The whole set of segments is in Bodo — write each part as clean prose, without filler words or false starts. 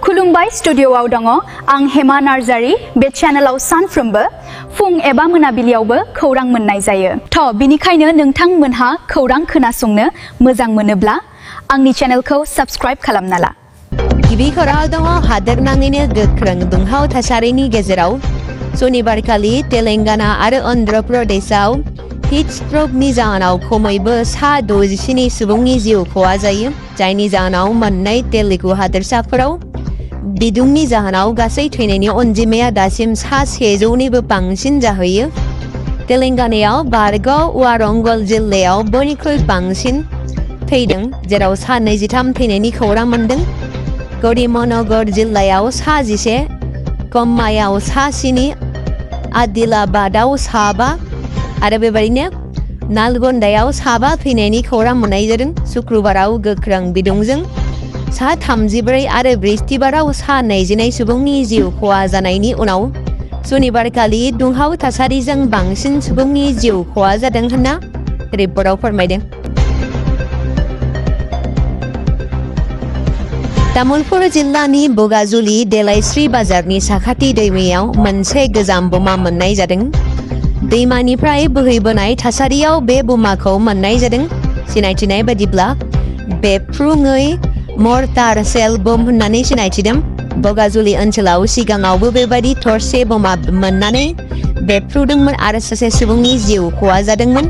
खुलुमबाय स्टुडिय'आव दङ आं हेमा नार्जारी बे चेनेलाव सानफ्रोमबो फुं एबा मोनाबिलियावबो खौरां मोननाय जायो। बिनिखायनो नोंथांमोनहा खौरां खोनासंनो मोजां मोनोब्ला आंनि चेनेलखौ साबस्क्राइब खालामना ला। गिबि खौराङाव दङ हादोरनाङैनो गोख्रों दुंहाव थासारिनि गेजेराव सनिबारखालि तेलेंगाना आरो अन्ध्र प्रदेशआव हिट स्ट्रकनि जाहोनाव खमैबो 67 सुबुंनि जिउ खहा जायो, जायनि जाहोनाव मोननै तेलुगु हादोरसाफोराव बिदुंनि जाहोनाव गासै थैनायनि अनजिमाया दासिम 100निबो बांसिन जाहैयो। तेलेंगानायाव बारगाव वारंगल जिल्लायाव बयनिख्रुइ बांसिन थैदों, जेराव 23 थैनायनि खौरां मोनदों। करीमनगर जिल्लायाव 11, कम्मायाव 7, आदिलाबादाव 7 आरो बेबायदिनो नालगन्डायाव 7 थैनायनि खौरां मोननाय जादों। शुक्रबाराव गोख्रों बिदुंजों 34 आरो बृहस्पतिबाराव 21 सुबुंनि जिउ खहा जानायनि उनाव सनिबारखालि दुंहाव थासारिजों बांसिन सुबुंनि जिउ खहा जादों होनना रिपर्टआव फोरमायदों। तामुलपुर जिल्लानि बगाजुलि देलायस्रि बाजारनि साखाथि दैमायाव मोनसे गोजाम बमा मोननाय जादों। दैमानिफ्राय बोहैबोनाय थासारियाव बे बमाखौ मोननाय जादों। सिनायथिनाय बादिब्ला बेफ्रुङै मर्टार सेल बम होननानै सिनायथिदों। बगाजुलि ओनसोलाव सिगाङावबो बेबायदि थरसे बमा मोननानै बेफ्रुदोंमोन आरो सासे सुबुंनि जिउ खहा जादोंमोन।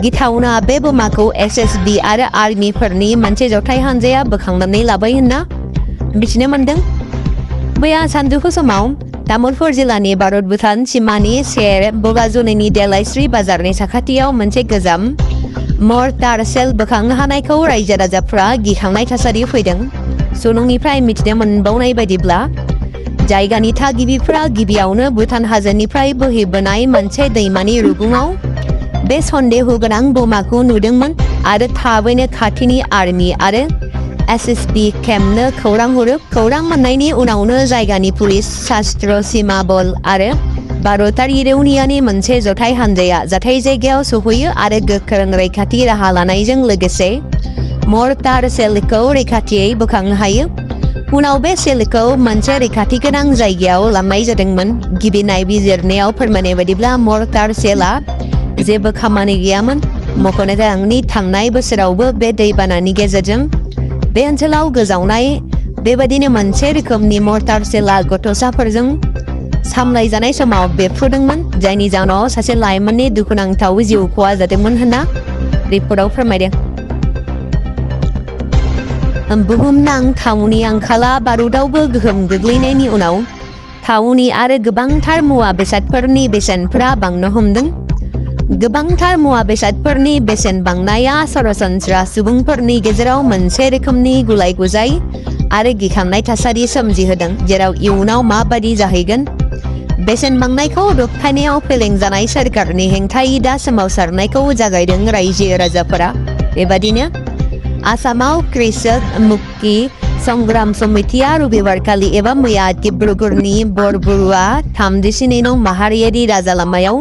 गिथावना बे बमाखौ एसएसबी आरो आर्मिफोरनि मोनसे जथाय हानजाया बोखांनानै लाबाय होनना मिथिनो मोनदों। मैया सानजौफु समाव तामुलपुर जिल्लानि भारत भुटान सिमानि सेर बगाजुलिनि देलायस्रि बाजारनि साखाथियाव मोनसे गोजाम मर्टार सेल बोखांनो हानायखौ रायजो राजाफ्रा गिखांनाय थासारि फैदों। सुलुंनिफ्राय मिथिनो मोनबावनाय बायदिब्ला जायगानि थागिबिफ्रा गिबियावनो भुटान हाजोनिफ्राय बोहैबोनाय मोनसे दैमानि रुगुङाव बे सन्देह गोनां बमाखौ नुदोंमोन आरो थाबैनो खाथिनि आर्मि आरो एसएसबी केम्पनो खौरां हरो। खौरां मोननायनि उनावनो जायगानि पुलिस, शास्त्र सीमा बल आरो भारतारि रौनियानि मोनसे जथाय हानजाया जाथाय जायगायाव सौहैयो आरो गोख्रों रैखाथि राहा लानायजों लोगोसे मर्टार सेलखौ रैखाथियै बोखांनो हायो। उनाव बे सेलखौ मोनसे रैखाथि गोनां जायगायाव लांनाय जादोंमोन। गिबि नायबिजिरनायाव फोरमायनाय बायदिब्ला मर्टार सेलआ जेबो खामानि गैयामोन। मख'नो गोनांदि थांनाय बोसोरावबो बे दैबानानि गेजेरजों बे ओनसोलाव गोजावनाय बेबायदिनो मोनसे रोखोमनि मर्टार सेलआ गथ'साफोरजों सामलायजानाय समाव बेफ्रुदोंमोन, जायनि जाहोनाव सासे लाइमोननि दुखुनांथाव जिउ खहा जादोंमोन होनना रिपर्टआव फोरमायदों। बुहुमनां थावनि आंखाला भारतआवबो गोहोम गोग्लैनायनि उनाव थावनि आरो गोबांथार मुवा बेसादफोरनि बेसेनफोरा बांनो हमदों। गोबांथार मुवा बेसादफोरनि बेसेन बांनाया सरासनस्रा सुबुंफोरनि गेजेराव मोनसे रोखोमनि गुलाय गुजाय आरो गिखांनाय थासारि सोमजिहोदों, जेराव इयुनाव माबादि जाहैगोन। बेसेन बांनायखौ दबथायनायाव फेलें जानाय सोरखारनि हेंथायै दा सोमावसारनायखौ जागायदों रायजो राजाफोरा। बेबादिनो आसामाव कृषक मुक्ति संग्राम समितिया रबिबारखालि एबा मैया डिब्रुगड़नि बरबरुआ 37 नं माहारियारि राजा लामायाव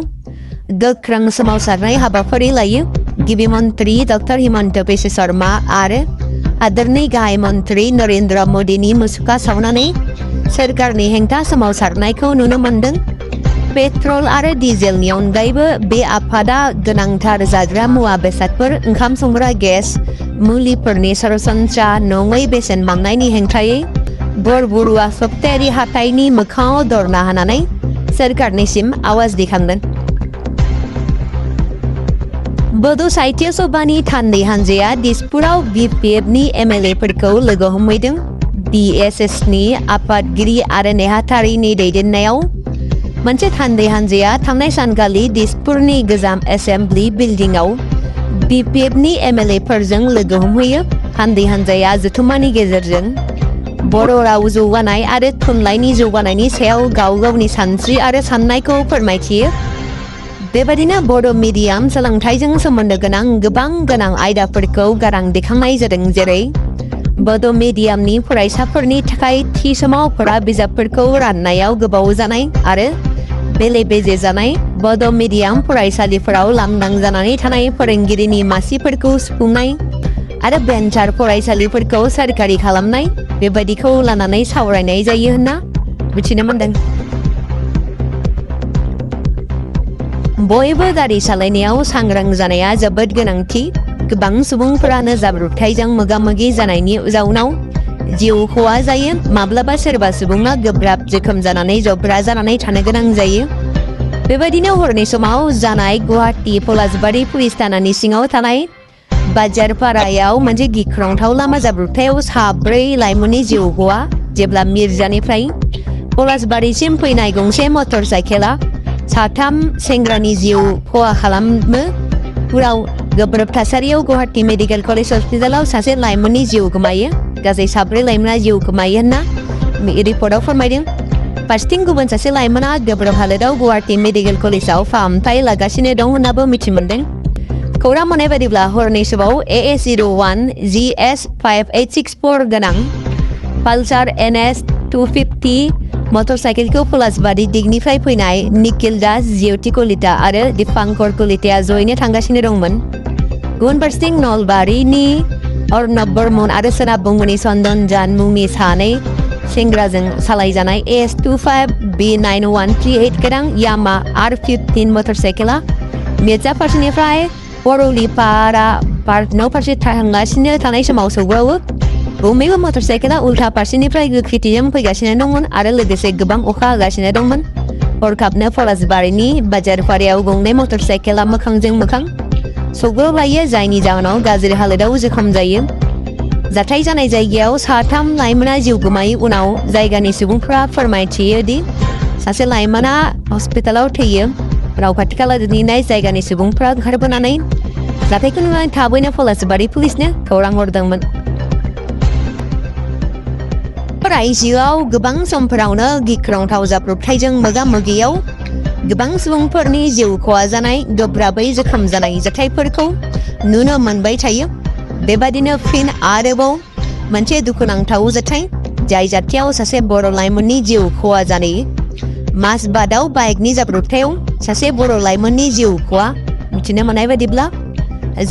गोख्रों सोमावसारनाय हाबाफारि लायो। गिबि मन्त्रि डक्टर हिमन्त बिश्व शर्मा आरो हादोरनि गाहाय मन्त्रि नरेंद्र मोदीनि मुसुखा सावनानै सोरखारनि हेंथा सोमावसारनायखौ नुनो मोनदों। पेट्रल आरो डिजेलनि अनगायैबो बे आफादा गोनांथार जाग्रा मुवा बेसादफोर, ओंखाम संग्रा गेस, मुलिफोरनि सरासनस्रा नङै बेसेन बांनायनि हेंथायै बरबरुआ सप्तायारि हाथाइनि मोखाङाव धरना होनानै सोरखारनिसिम आवाज दैखांदों। बडो साहित्य सभानि थान्दै हानजाया दिसपुराव बीपीएफनि एमएलएफोरखौ लोगो हमहैदों। बीएसएसनि आफादगिरि आरो नेहाथारिनि दैदेननायाव मोनसे थान्दै हानजाया थांनाय सानखालि दिसपुरनि गोजाम एसेम्बलि बिल्डिंआव बीपीएफनि एमएलएफोरजों लोगो हमहैयो। थान्दै हानजाया जथुम्मानि गेजेरजों बर' राव जौगानाय आरो थुनलाइनि जौगानायनि सायाव गाव गावनि सानस्रि आरो साननायखौ फोरमायथियो। बेबादिनो बड' मिडियाम सोलोंथाइजों सोमोन्दो गोनां गोबां गोनां आयदाफोरखौ गारां दैखांनाय जादों, जेरै बड' मिडियामनि फरायसाफोरनि थाखाय थि समाव फरा बिजाबफोरखौ राननायाव गोबाव जानाय आरो बेले बेजे जानाय, बड' मिडियाम फरायसालिफोराव लांदां जानानै थानाय फोरोंगिरिनि मासिफोरखौ सुफुंनाय आरो बेन्चार फरायसालिफोरखौ सोरखारि खालामनाय बेबायदिखौ लानानै सावरायनाय जायो होनना मिथिनो मोनदों। बयबो गारि सालायनायाव सांग्रां जानाया जोबोद गोनांथि। गोबां सुबुंफोरानो जाब्रबथायजों मोगा-मोगि जानायनि जाउनाव जिउ खहा जायो। माब्लाबा सोरबा सुबुङा गोब्राब जोखोम जानानै जब्रा जानानै थानो गोनां जायो। बेबायदिनो हरनि समाव जानाय गुवाहाटी पलासबारि पुलिस थानानि सिङाव थानाय बाजारपारायाव मोनसे गिख्रंथाव लामा जाब्रबथायाव 4 लाइमोननि जिउ खहा जेब्ला मिर्जानिफ्राय पलासबारिसिम फैनाय गंसे मटर साइकेला 3 सेंग्रानि जिउ खहा खालामो। उनाव गोब्राब थासारियाव गुवाहाटी मेडिकेल कलेज हस्पिटालाव सासे लाइमोननि जिउ गोमायो। गासै 4 लाइमोना जिउ गोमायो होनना रिपर्टआव फोरमायदों। फारसेथिं गुबुन सासे लाइमोना गोब्राब हालोदाव गुवाहाटी मेडिकेल कलेजाव फाहामथाय लागासिनो दं होननाबो मिथि मोनदों। खौरां मोननाय बायदिब्ला हरनि समाव AS01 GS5864 गोनां पालसार NS 250 मटर साइकेलखौ पलासबारि दिगनिफ्राय फैनाय निखिल दास, ज्योति कलिता आरो दीपांकर कलिताया जयैनो थांगासिनो दंमोन। गुबुन फारसेथिं नलबारिनि अर्नब बर्मन आरो सोनाब बंगनि चन्दन जान मुंनि 2 सेंग्राजों सालायजानाय AS25B9138 गोनां यामा R15 मटर साइकेला मिर्जा फारसेनिफ्राय बरलिपारा पार्क न' फारसे थांगासिनो थानाय समाव सौग्रावो। गंनैबो मटर साइकेला उल्था फारसेनिफ्राय गोख्रैथिजों फैगासिनो दंमोन आरो लोगोसे गोबां अखा हागासिनो दंमोन। हरखाबनो पलासबारिनि बाजारपारायाव गंनै मटर साइकेला मोखांजों मोखां सौग्रावलायो, जायनि जाहोनाव गाज्रि हालोदाव जोखोम जायो। जाथाय जानाय जायगायाव 3 लाइमोना जिउ गोमायो। उनाव जायगानि सुबुंफोरा फोरमायथियो दि सासे लाइमोना हस्पिटालाव थैयो। उनाव खाथि खाला दिनैनाय जायगानि सुबुंफोरा ओंखारबोनानै जाथायखौ नुनानै थाबैनो पलासबारि पुलिसनो खौरां हरदोंमोन। रायजोआव गोबां समफोरावनो गिख्रंथाव जाब्रबथायजों मोगा-मोगियाव गोबां सुबुंफोरनि जिउ खहा जानाय, गोब्राबै जोखोम जानाय जाथायफोरखौ नुनो मोनबाय थायो। बेबादिनो फिन आरोबाव मोनसे दुखुनांथाव जाथाय, जाय जाथायाव सासे बर' लाइमोननि जिउ खहा जानाय। मासबादाव बाइकनि जाब्रबथायाव सासे बर' लाइमोननि जिउ खहा मिथिनो मोननाय बायदिब्ला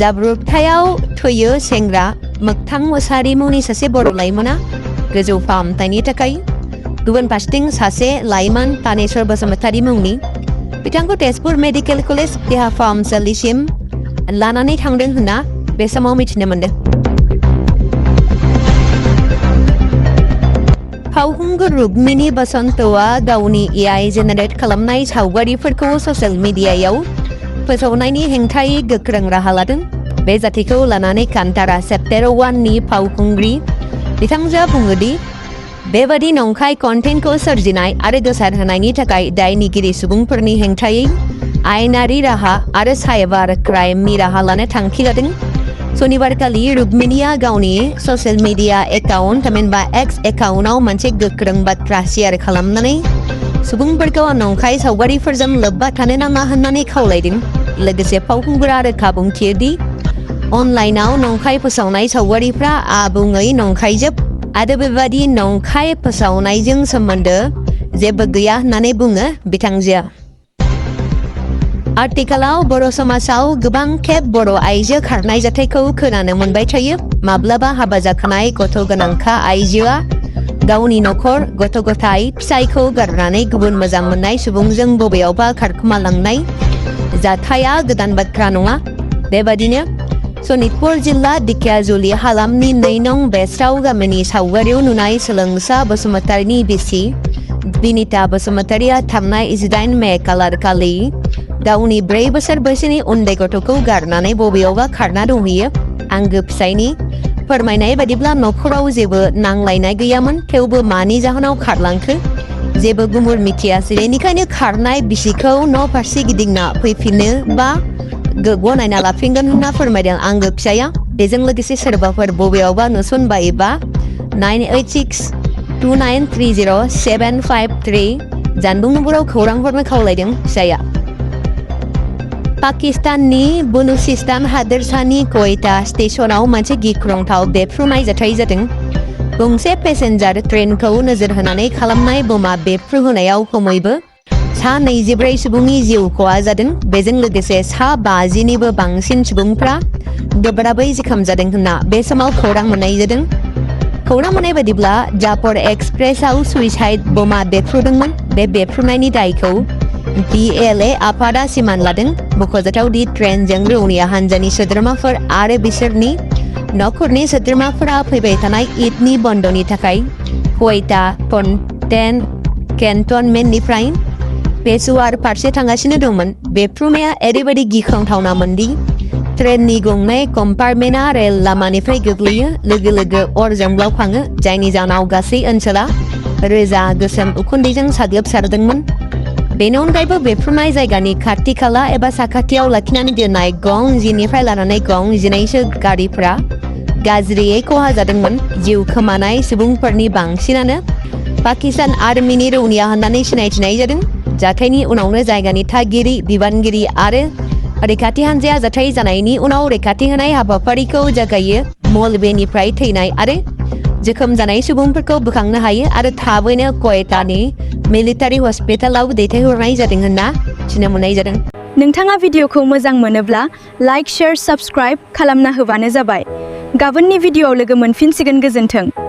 जाब्रबथायाव थैयो सेंग्रा मोगथां मोसाहारि मुंनि सासे बर' लाइमोना गोजौ फाहामथायनि थाखाय। गुबुन फारसेथिं सासे लाइमोन तानेश्वर बसुमतारी मुंनि बिथांखौ तेजपुर मेडिकेल कलेज देहा फाहामसालिसिम लानानै थांदों होनना बे समाव मिथिनो मोनदों। फावखुंगुर रुक्मिणी बसन्तआ गावनि AI जेनेरेट खालामनाय सावगारिफोरखौ ससियेल मिडियायाव फोसावनायनि हेंथायै गोख्रों राहा लादों। बे जाथायखौ लानानै कान्तारा चेप्टार 1 नि फावखुंग्रि बिथांजोआ बुङो दि बेबादि नंखाय कन्टेन्टखौ सोरजिनाय आरो गोसारहोनायनि थाखाय दायनिगिरि सुबुंफोरनि हेंथायै आयेनारि राहा आरो साइबार क्राइमनि राहा लानो थांखि लादों। सनिबारखालि रुक्मिणीआ गावनि ससियेल मिडिया एकाउन्ट थामहिनबा X एकाउन्टआव मोनसे गोख्रों बाथ्रा शेयार खालामनानै सुबुंफोरखौ नंखाय सावगारिफोरजों लोब्बा थानो नाङा होननानै खावलायदों। लोगोसे फावखुंगुरा रोखा बुंथियो दि अनलाइनाव नंखाय फोसावनाय सावगारिफ्रा आबुङै नंखायजोब आरो बेबादि नंखाय फोसावनायजों सोमोन्दो जेबो गैया होननानै बुङो बिथांजोआ। आथिखालाव बर' समाजाव गोबां खेब बर' आइजो खारनाय जाथायखौ खोनानो मोनबाय थायो। माब्लाबा हाबा जाखानाय गथ' गोनांखा आइजोआ गावनि नखर, गथ' गथाय, फिसायखौ गारनानै गुबुन मोजां मोननाय सुबुंजों बबेयावबा खारखोमालांनाय जाथाया गोदान बाथ्रा नङा। बेबादिनो सनितपुर जिल्ला दिखियाजुलि हालामनि 2 नं बेस्राव गामिनि सावगारियाव नुनाय सोलोंसा बसुमतारीनि बिसि बिनिता बसुमतारीया थांनाय 18 मे खालारखालि गावनि 4 बोसोर बैसोनि उन्दै गथ'खौ गारनानै बबेयावबा खारना दंहैयो। आंगो फिसायनि फोरमायनाय बादिब्ला नखराव जेबो नांलायनाय गैयामोन, थेवबो मानि जाहोनाव खारलांखो जेबो गुमुर मिथियासै। बेनिखायनो खारनाय बिसिखौ न' फारसे गिदिंना फैफिनो बा गनायना लाफिनगोन होनना फोरमायदों आंगो फिसाया। बेजों लोगोसे सोरबाफोर बबेयावबा नुसनबायोबा 9862930753 जानबुं नम्बराव खौरां हरनो खावलायदों फिसाया। पाकिस्ताननि बलुचिस्तान हादोरसानि क्वेटा स्टेशनाव मोनसे गिख्रंथाव बेफ्रुनाय जाथाय जादों। गंसे पेसेन्जार ट्रेनखौ नोजोर होनानै खालामनाय बमा बेफ्रुहोनायाव खमैबो सा 24 सुबुंनि जिउ खहा जादों। बेजों लोगोसे सा 50निबो बांसिन सुबुंफ्रा गोब्राबै जोखोम जादों होनना बे समाव खौरां मोननाय जादों। खौरां मोननाय बायदिब्ला जाफर एक्सप्रेसआव सुइसाइड बमा बेफ्रुदोंमोन। बे बेफ्रुनायनि दायखौ PLA आफादा सिमान लादों। मख'जाथाव दि ट्रेनजों रौनिया हान्जानि सोद्रोमाफोर आरो बिसोरनि नखरनि सोद्रोमाफोरा फैबाय थानाय ईदनि बन्दनि थाखाय क्वेटा पन्टेन केन्टनमेन्टनिफ्राय पेशवार फारसे थांगासिनो दंमोन। बेफ्रुनाया ओरैबायदि गिख्रंथावनामोन दि ट्रेननि गंनै कम्पार्टमेन्टआ रेल लामानिफ्राय गोग्लैयो लोगो लोगो अर जोंब्लावखाङो, जायनि जाहोनाव गासै ओनसोला रोजा गोसोम उखुन्दैजों साग्लोबसारदोंमोन। बेनि अनगायैबो बेफ्रुनाय जायगानि खाथि खाला एबा साखाथियाव लाखिनानै दोननाय गं 10निफ्राय लानानै गं 12सो गारिफोरा गाज्रियै खहा जादोंमोन। जिउ खोमानाय सुबुंफोरनि बांसिनानो पाकिस्तान आर्मिनि रौनिया होननानै सिनायथिनाय जादों। जाथायनि उनावनो जायगानि थागिरि, बिबानगिरि आरो रैखाथि हान्जाया जाथाय जानायनि उनाव रैखाथि होनाय हाबाफारिखौ जागायो। मलबेनिफ्राय थैनाय आरो जोखोम जानाय सुबुंफोरखौ बोखांनो हायो आरो थाबैनो क्वेटानि मिलिटारि हस्पिटालाव दैथायहरनाय जादों होनना मिथिनो मोननाय जादों। नोंथाङा भिडिअखौ मोजां मोनोब्ला लाइक, शेयार, साबस्क्राइब खालामना होबानो जाबाय। गाबोननि भिडिअआव लोगो मोनफिनसिगोन। गोजोन्थों।